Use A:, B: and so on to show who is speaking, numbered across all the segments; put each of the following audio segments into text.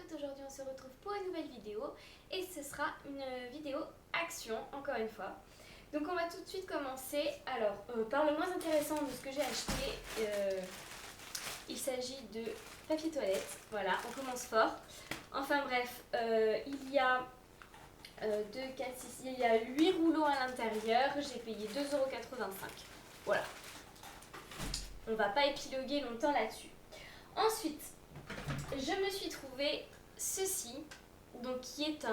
A: toutes, aujourd'hui on se retrouve pour une nouvelle vidéo et ce sera une vidéo action encore une fois. Donc on va tout de suite commencer. Alors par le moins intéressant de ce que j'ai acheté, il s'agit de papier toilette. Voilà, on commence fort. Enfin bref, il y a 2, 4, 6, il y a 8 rouleaux à l'intérieur, j'ai payé 2,85 €. Voilà. On va pas épiloguer longtemps là-dessus. Ensuite, je me suis trouvé ceci, donc qui est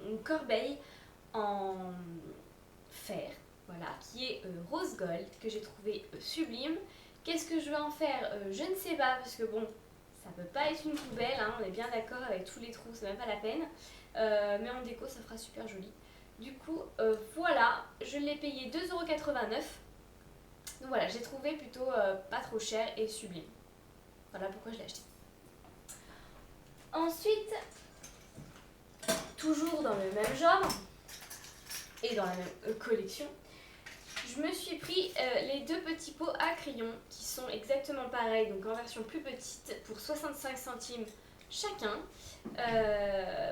A: une corbeille en fer, voilà, qui est rose gold, que j'ai trouvé sublime. Qu'est-ce que je vais en faire? Je ne sais pas, parce que bon, ça peut pas être une poubelle, hein, on est bien d'accord, avec tous les trous, c'est même pas la peine. Mais en déco, ça fera super joli. Du coup, voilà, je l'ai payé 2,89 €. Donc voilà, j'ai trouvé plutôt pas trop cher et sublime. Voilà pourquoi je l'ai acheté. Ensuite, toujours dans le même genre et dans la même collection, je me suis pris les 2 petits pots à crayons qui sont exactement pareils, donc en version plus petite pour 65 centimes chacun.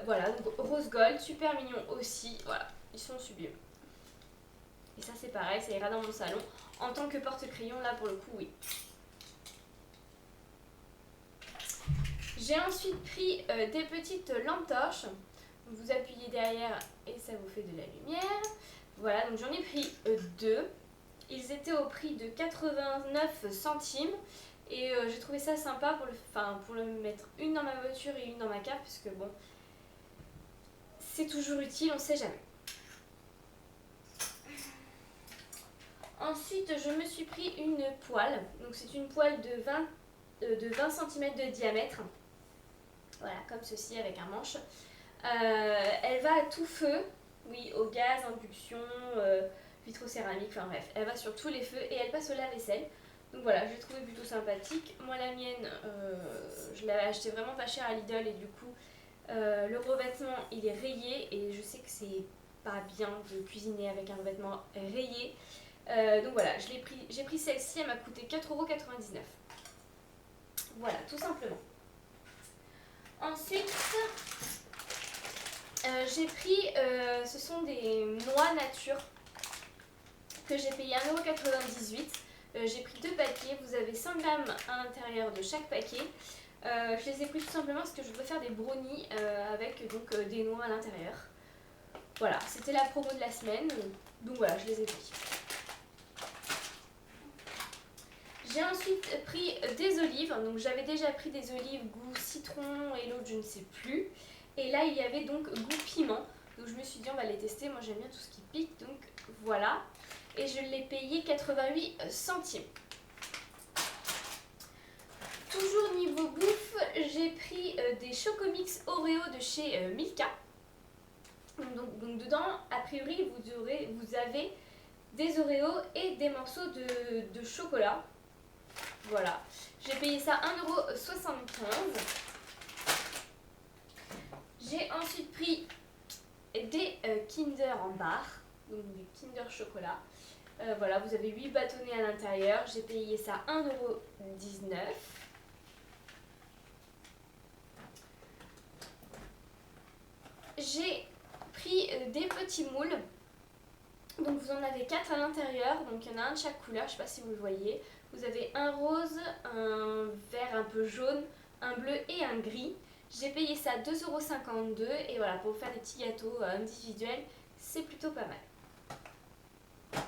A: Voilà, donc rose gold, super mignon aussi, voilà, ils sont sublimes. Et ça c'est pareil, ça ira dans mon salon. En tant que porte-crayon, là pour le coup, oui. J'ai ensuite pris des petites lampes torches. Vous appuyez derrière et ça vous fait de la lumière. Voilà, donc j'en ai pris 2. Ils étaient au prix de 89 centimes. Et j'ai trouvé ça sympa pour le mettre une dans ma voiture et une dans ma cave. Parce que bon, c'est toujours utile, on sait jamais. Ensuite, je me suis pris une poêle. Donc c'est une poêle de 20 cm de diamètre. Voilà, comme ceci avec un manche. Elle va à tout feu, oui, au gaz, induction, vitrocéramique, enfin bref, elle va sur tous les feux et elle passe au lave-vaisselle. Donc voilà, je l'ai trouvée plutôt sympathique. Moi la mienne, je l'avais achetée vraiment pas cher à Lidl et du coup, le revêtement il est rayé et je sais que c'est pas bien de cuisiner avec un revêtement rayé. Donc voilà, j'ai pris celle-ci, elle m'a coûté 4,99 €. Voilà, tout simplement. Ensuite, j'ai pris, ce sont des noix nature que j'ai payé 1,98 €. J'ai pris 2 paquets, vous avez 100 grammes à l'intérieur de chaque paquet. Je les ai pris tout simplement parce que je veux faire des brownies avec donc, des noix à l'intérieur. Voilà, c'était la promo de la semaine, donc voilà, je les ai pris. J'ai ensuite pris des olives, donc j'avais déjà pris des olives goût citron et l'autre je ne sais plus. Et là il y avait donc goût piment, donc je me suis dit on va les tester, moi j'aime bien tout ce qui pique, donc voilà. Et je l'ai payé 88 centimes. Toujours niveau bouffe, j'ai pris des Chocomix Oreo de chez Milka. Donc dedans, a priori vous avez des Oreos et des morceaux de chocolat. Voilà, j'ai payé ça 1,75 €. J'ai ensuite pris des Kinder en barre, donc des Kinder chocolat. Voilà, vous avez 8 bâtonnets à l'intérieur. J'ai payé ça 1,19 €. J'ai pris des petits moules. Donc vous en avez 4 à l'intérieur, donc il y en a un de chaque couleur, je ne sais pas si vous le voyez. Vous avez un rose, un vert un peu jaune, un bleu et un gris. J'ai payé ça 2,52 € et voilà, pour faire des petits gâteaux individuels, c'est plutôt pas mal.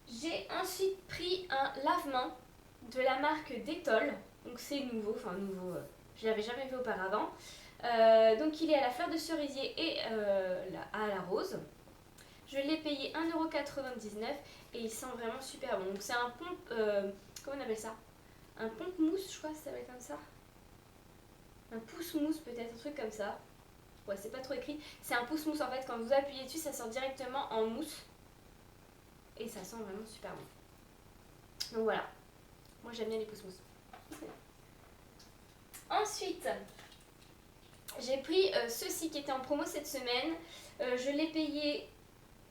A: J'ai ensuite pris un lave-main de la marque Dettol, donc c'est nouveau, je l'avais jamais vu auparavant. Donc il est à la fleur de cerisier et à la rose. Je l'ai payé 1,99 € et il sent vraiment super bon. Donc c'est un pompe, comment on appelle ça? Un pompe mousse, je crois que ça s'appelle comme ça. Un pouce mousse peut-être, un truc comme ça. Ouais, c'est pas trop écrit. C'est un pouce mousse en fait, quand vous appuyez dessus, ça sort directement en mousse. Et ça sent vraiment super bon. Donc voilà, moi j'aime bien les pouces mousses. Ensuite, j'ai pris ceci qui était en promo cette semaine. Je l'ai payé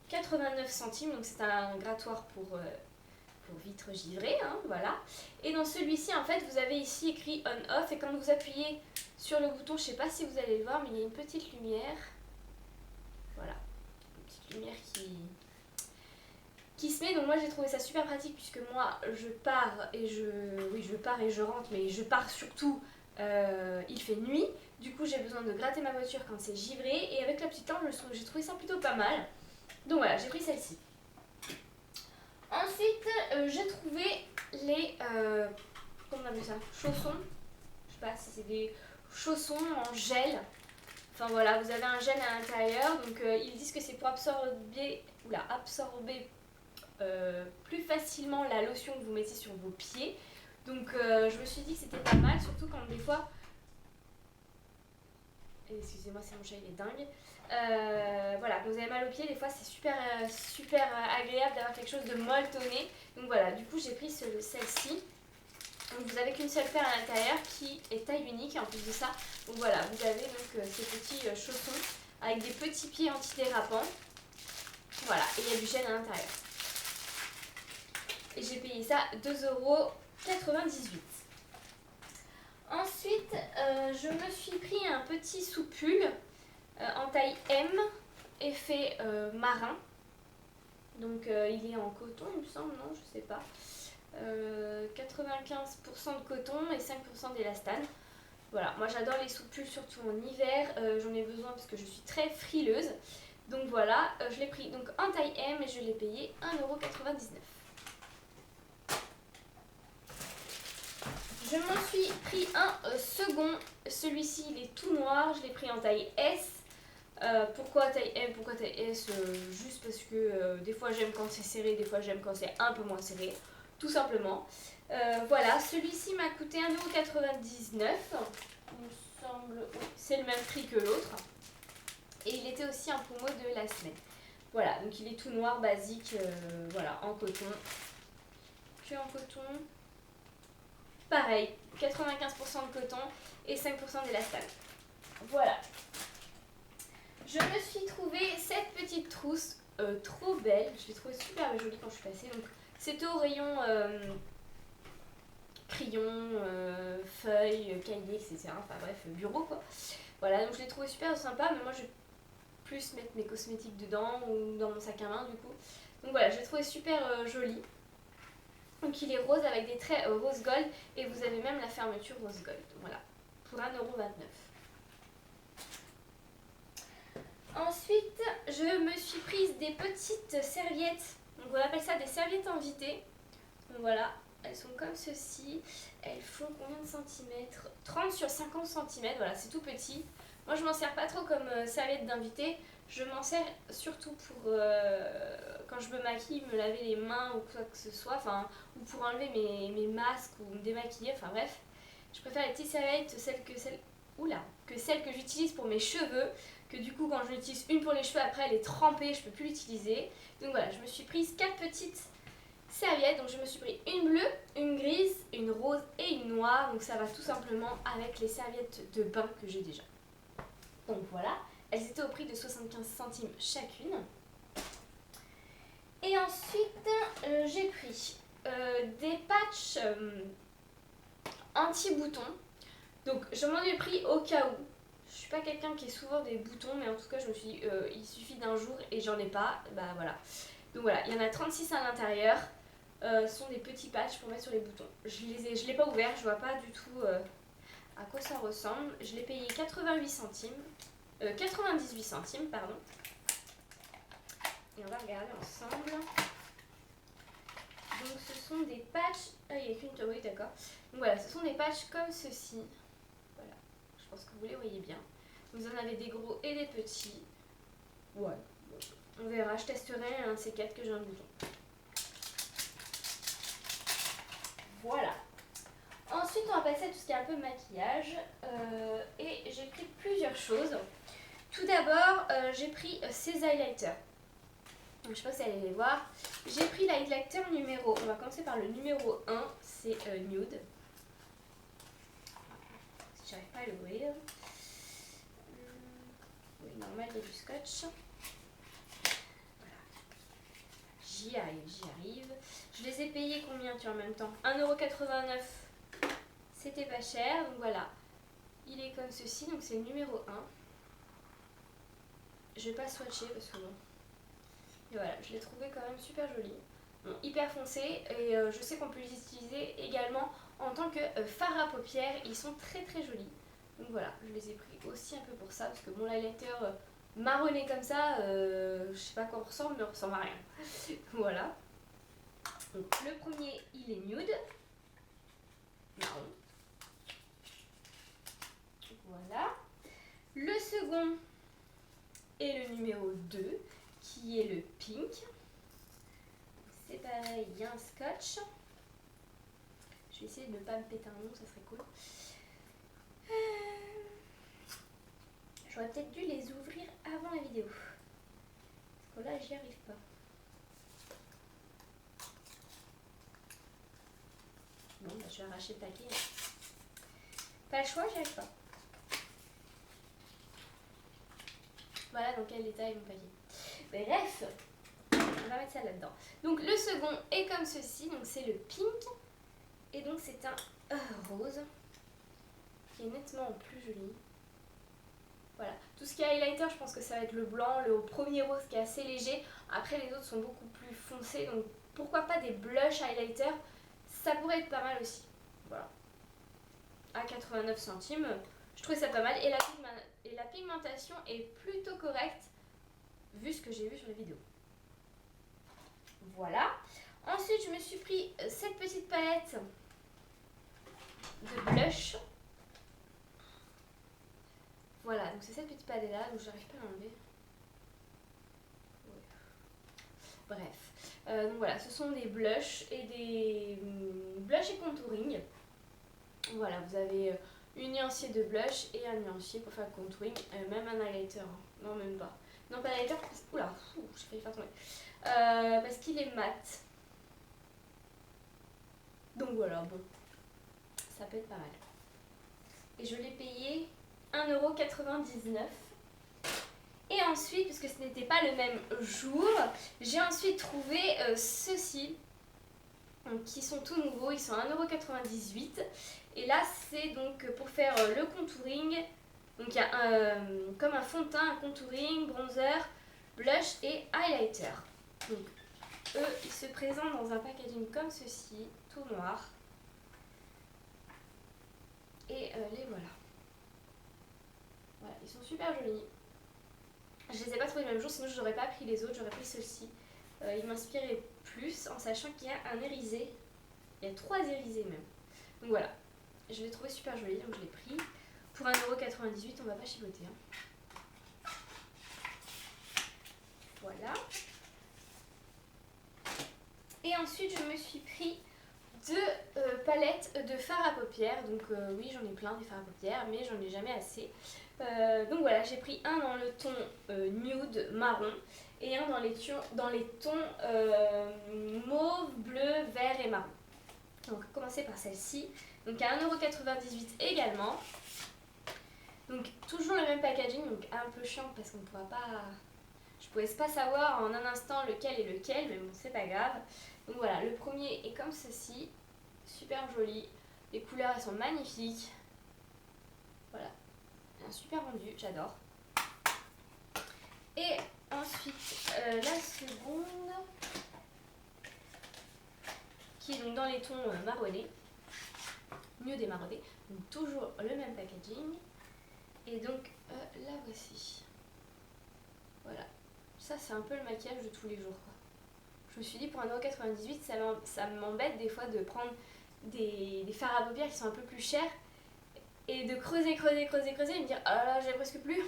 A: 89 centimes, donc c'est un grattoir pour vitres givrées, hein, voilà. Et dans celui-ci, en fait, vous avez ici écrit on-off et quand vous appuyez Sur le bouton, je sais pas si vous allez le voir, mais il y a une petite lumière. Voilà, une petite lumière qui se met. Donc moi j'ai trouvé ça super pratique puisque moi je pars et je rentre, mais je pars surtout, il fait nuit. Du coup j'ai besoin de gratter ma voiture quand c'est givré, et avec la petite lampe j'ai trouvé ça plutôt pas mal. Donc voilà, j'ai pris celle-ci. Ensuite j'ai trouvé les comment on appelle ça, chaussons. Je sais pas si c'est des chaussons en gel. Enfin voilà, vous avez un gel à l'intérieur. Donc ils disent que c'est pour absorber plus facilement la lotion que vous mettez sur vos pieds. Donc je me suis dit que c'était pas mal, surtout quand des fois... Excusez-moi, c'est mon chat, il est dingue. Voilà, quand vous avez mal aux pieds, des fois c'est super agréable d'avoir quelque chose de molletonné. Donc voilà, du coup j'ai pris celle-ci. Donc vous avez qu'une seule paire à l'intérieur qui est taille unique en plus de ça. Donc voilà, vous avez donc ces petits chaussons avec des petits pieds antidérapants. Voilà, et il y a du gel à l'intérieur. Et j'ai payé ça 2,98 €. Ensuite, je me suis pris un petit soupule en taille M, effet marin. Donc il est en coton, il me semble, non, je sais pas. 95% de coton et 5% d'élastane. Voilà, moi j'adore les soupules, surtout en hiver. J'en ai besoin parce que je suis très frileuse. Donc voilà, je l'ai pris donc en taille M et je l'ai payé 1,99 €. Je m'en suis pris un second. Celui-ci il est tout noir, je l'ai pris en taille S. Pourquoi taille M, pourquoi taille S? Juste parce que des fois j'aime quand c'est serré, des fois j'aime quand c'est un peu moins serré, tout simplement. Voilà, celui-ci m'a coûté 1,99 €. Il me semble, oui, c'est le même prix que l'autre. Et il était aussi en promo de la semaine. Voilà, donc il est tout noir, basique, voilà, en coton. Que en coton. Pareil, 95% de coton et 5% d'élastane. Voilà. Je me suis trouvé cette petite trousse trop belle. Je l'ai trouvée super jolie quand je suis passée. Donc, c'était au rayon crayon, feuilles, cahiers, etc. Enfin bref, bureau quoi. Voilà, donc je l'ai trouvée super sympa. Mais moi, je vais plus mettre mes cosmétiques dedans ou dans mon sac à main du coup. Donc voilà, je l'ai trouvée super jolie. Donc il est rose avec des traits rose gold et vous avez même la fermeture rose gold. Voilà, pour 1,29 €. Ensuite, je me suis prise des petites serviettes. Donc on appelle ça des serviettes invitées. Donc voilà, elles sont comme ceci. Elles font combien de centimètres? 30 sur 50 centimètres, voilà, c'est tout petit. Moi je m'en sers pas trop comme serviette d'invité. Je m'en sers surtout pour quand je me maquille, me laver les mains ou quoi que ce soit, enfin, ou pour enlever mes masques ou me démaquiller, enfin bref. Je préfère les petites serviettes, que celles que j'utilise pour mes cheveux, que du coup quand je l'utilise une pour les cheveux, après elle est trempée, je peux plus l'utiliser. Donc voilà, je me suis prise 4 petites serviettes, donc je me suis pris une bleue, une grise, une rose et une noire, donc ça va tout simplement avec les serviettes de bain que j'ai déjà. Donc voilà. Elles étaient au prix de 75 centimes chacune. Et ensuite, j'ai pris des patchs anti-boutons. Donc, je m'en ai pris au cas où. Je suis pas quelqu'un qui est souvent des boutons, mais en tout cas, je me suis dit, il suffit d'un jour et j'en ai pas. Bah voilà. Donc voilà, il y en a 36 à l'intérieur. Ce sont des petits patchs pour mettre sur les boutons. Je l'ai pas ouvert, je vois pas du tout à quoi ça ressemble. Je l'ai payé 98 centimes, pardon. Et on va regarder ensemble. Donc ce sont des patchs. Ah, il n'y a qu'une théorie, d'accord. Donc voilà, ce sont des patchs comme ceci. Voilà, je pense que vous les voyez bien. Vous en avez des gros et des petits. Ouais, on verra, je testerai un de ces quatre que j'ai un bouton. Voilà. Ensuite, on va passer à tout ce qui est un peu maquillage. Et j'ai pris plusieurs choses. Tout d'abord, j'ai pris ces highlighters. Donc, je sais pas si vous allez les voir. J'ai pris l'highlighter numéro. On va commencer par le numéro 1. C'est Nude. Si j'arrive pas à l'ouvrir. Oui, normal, il y a du scotch. Voilà. J'y arrive. Je les ai payés combien tu en même temps? 1,89 €. C'était pas cher. Donc voilà. il est comme ceci, donc c'est le numéro 1. Je vais pas swatcher parce que bon. Et voilà, je l'ai trouvé quand même super joli. Bon, hyper foncé et je sais qu'on peut les utiliser également en tant que fard à paupières. Ils sont très très jolis. Donc voilà, je les ai pris aussi un peu pour ça parce que bon, l'highlighter marronné comme ça, je sais pas à quoi on ressemble, mais on ressemble à rien. Voilà. Donc le premier, il est nude. Marron. Voilà. Le second est le numéro 2 qui est le pink. C'est pareil, il y a un scotch. Je vais essayer de ne pas me péter un nom, ça serait cool. J'aurais peut-être dû les ouvrir avant la vidéo. Parce que là, j'y arrive pas. Bon, bah, je vais arracher le paquet. Pas le choix, j'y arrive pas. Voilà dans quel état est mon paquet. Bref, on va mettre ça là-dedans. Donc le second est comme ceci, donc c'est le pink. Et donc c'est un rose qui est nettement plus joli. Voilà, tout ce qui est highlighter, je pense que ça va être le blanc, le premier rose qui est assez léger. Après les autres sont beaucoup plus foncés, donc pourquoi pas des blush highlighter, ça pourrait être pas mal aussi. Voilà, à 89 centimes, je trouvais ça pas mal. Et la pigmentation est plutôt correcte vu ce que j'ai vu sur les vidéos. Voilà. Ensuite, je me suis pris cette petite palette de blush. Voilà, donc c'est cette petite palette là, donc j'arrive pas à l'enlever. Ouais. Bref, donc voilà, ce sont des blushs et des blush et contouring. Voilà, vous avez une nuancier de blush et un nuancier pour faire le contouring, même un highlighter. Hein. Non, même pas. Non, pas highlighter, oula, j'ai failli faire tomber. Parce qu'il est mat. Donc voilà, bon, ça peut être pas mal. Et je l'ai payé 1,99 €. Et ensuite, puisque ce n'était pas le même jour, j'ai ensuite trouvé ceux-ci, qui sont tout nouveaux, ils sont à 1,98 €. Et là, c'est donc pour faire le contouring. Donc il y a comme un fond de teint, un contouring, bronzer, blush et highlighter. Donc eux, ils se présentent dans un packaging comme ceci, tout noir. Et les voilà. Voilà, ils sont super jolis. Je les ai pas trouvés le même jour, sinon je n'aurais pas pris les autres, j'aurais pris ceux-ci. Ils m'inspiraient plus en sachant qu'il y a un irisé. Il y a 3 irisés même. Donc voilà, je l'ai trouvé super joli, donc je l'ai pris. Pour 1,98 €, on va pas chipoter. Hein. Voilà. Et ensuite, je me suis pris 2 palettes de fard à paupières. Donc oui, j'en ai plein des fards à paupières, mais j'en ai jamais assez. Donc voilà, j'ai pris un dans le ton nude marron et un dans les tons mauve, bleu, vert et marron. Donc on va commencer par celle-ci. Donc à 1,98 € également. Donc toujours le même packaging, donc un peu chiant parce qu'on ne pourra pas... Je ne pouvais pas savoir en un instant lequel est lequel, mais bon, c'est pas grave. Donc voilà, le premier est comme ceci, super joli. Les couleurs, elles sont magnifiques. Voilà, un super rendu, j'adore. Et ensuite, la seconde, qui est donc dans les tons marronnés, mieux des marronnés. Donc toujours le même packaging. Et donc, la voici. Voilà. Ça, c'est un peu le maquillage de tous les jours, quoi. Je me suis dit, pour 1,98 €, ça m'embête des fois de prendre des fards à paupières qui sont un peu plus chers et de creuser et me dire, ah là, j'ai presque plus.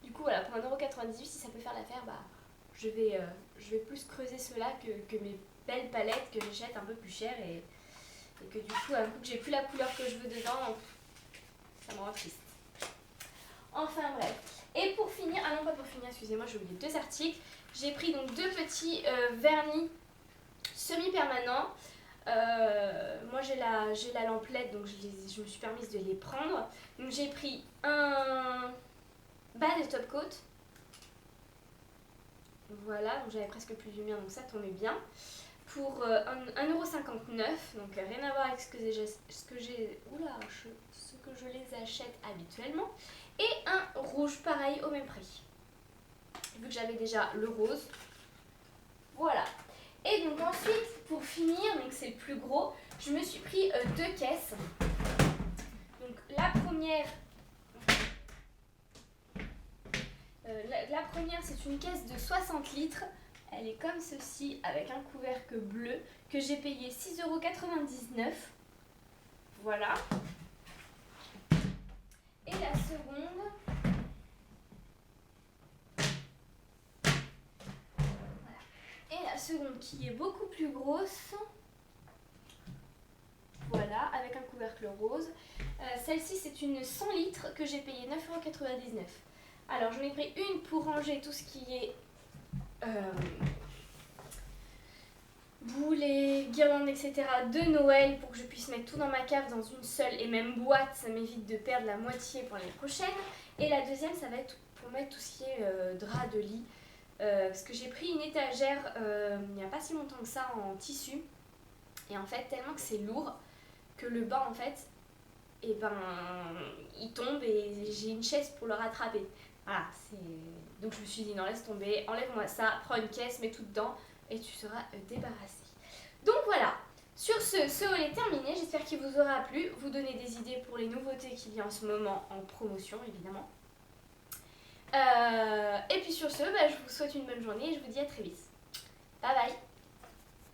A: Du coup, voilà, pour 1,98 €, si ça peut faire l'affaire, bah, je vais plus creuser ceux-là que mes belles palettes que j'achète un peu plus chères et que du coup, un coup que j'ai plus la couleur que je veux dedans, ça me rend triste. Enfin bref. Et pour finir, ah non pas pour finir, excusez-moi, j'ai oublié 2 articles. J'ai pris donc 2 petits vernis semi-permanents. Moi j'ai la lampe LED, donc je me suis permise de les prendre. Donc j'ai pris un bas de top coat. Voilà, donc j'avais presque plus de lumière, donc ça tombait bien. Pour 1,59 €, donc rien à voir avec ce que je les ai j'achète habituellement. Et un rouge pareil au même prix. Vu que j'avais déjà le rose. Voilà. Et donc ensuite, pour finir, donc c'est le plus gros, je me suis pris 2 caisses. Donc la première, c'est une caisse de 60 litres. Elle est comme ceci, avec un couvercle bleu, que j'ai payé 6,99 €. Voilà. Et la seconde, qui est beaucoup plus grosse, voilà, avec un couvercle rose. Celle-ci, c'est une 100 litres que j'ai payé 9,99 €. Alors, j'en ai pris une pour ranger tout ce qui est boules, guirlandes, etc. de Noël, pour que je puisse mettre tout dans ma cave dans une seule et même boîte. Ça m'évite de perdre la moitié pour l'année prochaine. Et la deuxième, ça va être pour mettre tout ce qui est drap de lit. Parce que j'ai pris une étagère il n'y a pas si longtemps que ça en tissu. Et en fait, tellement que c'est lourd, que le bas, en fait, et ben, il tombe et j'ai une chaise pour le rattraper. Voilà, donc je me suis dit non, laisse tomber, enlève-moi ça, prends une caisse, mets tout dedans et tu seras débarrassé. Donc voilà, sur ce haul est terminé, j'espère qu'il vous aura plu, vous donner des idées pour les nouveautés qu'il y a en ce moment en promotion évidemment. Et puis sur ce, je vous souhaite une bonne journée et je vous dis à très vite. Bye bye.